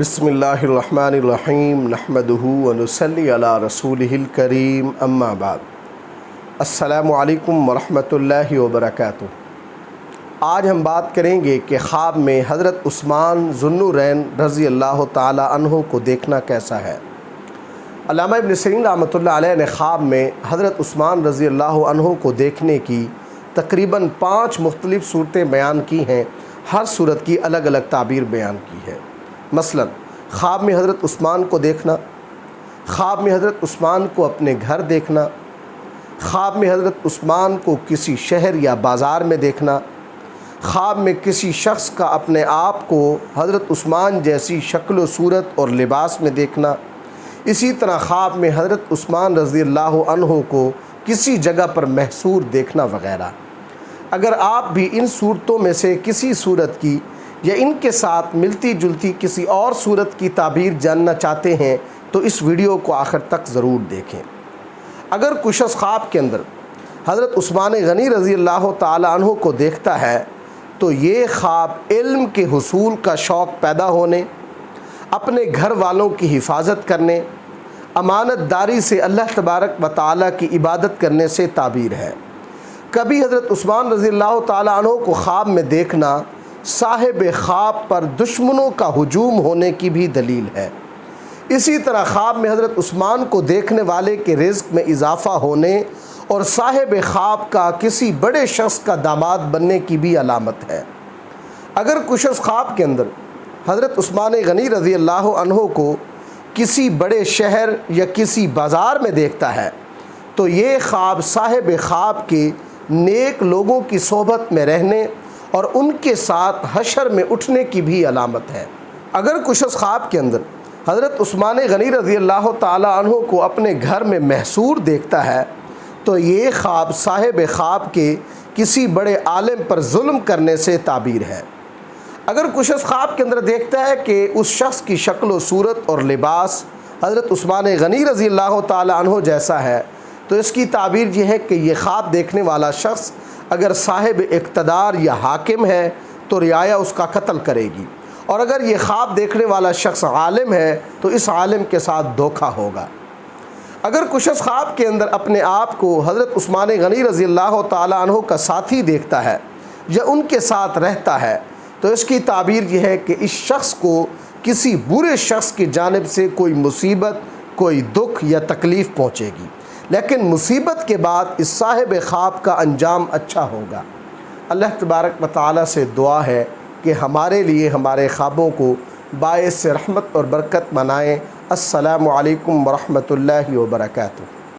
بسم اللہ الرحمن الرحیم نحمدہ ونصلی علی رسولہ الکریم اما بعد السلام علیکم ورحمۃ اللہ وبرکاتہ۔ آج ہم بات کریں گے کہ خواب میں حضرت عثمان ذو النورین رضی اللہ تعالی عنہ کو دیکھنا کیسا ہے۔ علامہ ابن سیرین رحمۃ اللہ علیہ نے خواب میں حضرت عثمان رضی اللہ عنہ کو دیکھنے کی تقریباً 5 مختلف صورتیں بیان کی ہیں، ہر صورت کی الگ الگ تعبیر بیان کی ہے۔ مثلا خواب میں حضرت عثمان کو دیکھنا، خواب میں حضرت عثمان کو اپنے گھر دیکھنا، خواب میں حضرت عثمان کو کسی شہر یا بازار میں دیکھنا، خواب میں کسی شخص کا اپنے آپ کو حضرت عثمان جیسی شکل و صورت اور لباس میں دیکھنا، اسی طرح خواب میں حضرت عثمان رضی اللہ عنہ کو کسی جگہ پر محصور دیکھنا وغیرہ۔ اگر آپ بھی ان صورتوں میں سے کسی صورت کی یا ان کے ساتھ ملتی جلتی کسی اور صورت کی تعبیر جاننا چاہتے ہیں تو اس ویڈیو کو آخر تک ضرور دیکھیں۔ اگر کوئی شخص خواب کے اندر حضرت عثمان غنی رضی اللہ تعالی عنہ کو دیکھتا ہے تو یہ خواب علم کے حصول کا شوق پیدا ہونے، اپنے گھر والوں کی حفاظت کرنے، امانت داری سے اللہ تبارک و تعالی کی عبادت کرنے سے تعبیر ہے۔ کبھی حضرت عثمان رضی اللہ تعالی عنہ کو خواب میں دیکھنا صاحب خواب پر دشمنوں کا ہجوم ہونے کی بھی دلیل ہے۔ اسی طرح خواب میں حضرت عثمان کو دیکھنے والے کے رزق میں اضافہ ہونے اور صاحب خواب کا کسی بڑے شخص کا داماد بننے کی بھی علامت ہے۔ اگر کوئی شخص خواب کے اندر حضرت عثمان غنی رضی اللہ عنہ کو کسی بڑے شہر یا کسی بازار میں دیکھتا ہے تو یہ خواب صاحب خواب کے نیک لوگوں کی صحبت میں رہنے اور ان کے ساتھ حشر میں اٹھنے کی بھی علامت ہے۔ اگر کوئی شخص خواب کے اندر حضرت عثمان غنی رضی اللہ تعالی عنہ کو اپنے گھر میں محصور دیکھتا ہے تو یہ خواب صاحب خواب کے کسی بڑے عالم پر ظلم کرنے سے تعبیر ہے۔ اگر کوئی شخص خواب کے اندر دیکھتا ہے کہ اس شخص کی شکل و صورت اور لباس حضرت عثمان غنی رضی اللہ تعالی عنہ جیسا ہے تو اس کی تعبیر یہ ہے کہ یہ خواب دیکھنے والا شخص اگر صاحب اقتدار یا حاکم ہے تو رعایا اس کا قتل کرے گی، اور اگر یہ خواب دیکھنے والا شخص عالم ہے تو اس عالم کے ساتھ دھوکہ ہوگا۔ اگر کوئی شخص خواب کے اندر اپنے آپ کو حضرت عثمان غنی رضی اللہ تعالی عنہ کا ساتھی دیکھتا ہے یا ان کے ساتھ رہتا ہے تو اس کی تعبیر یہ ہے کہ اس شخص کو کسی برے شخص کی جانب سے کوئی مصیبت، کوئی دکھ یا تکلیف پہنچے گی، لیکن مصیبت کے بعد اس صاحب خواب کا انجام اچھا ہوگا۔ اللہ تبارک و تعالی سے دعا ہے کہ ہمارے لیے ہمارے خوابوں کو باعث رحمت اور برکت بنائیں۔ السلام علیکم ورحمۃ اللہ وبرکاتہ۔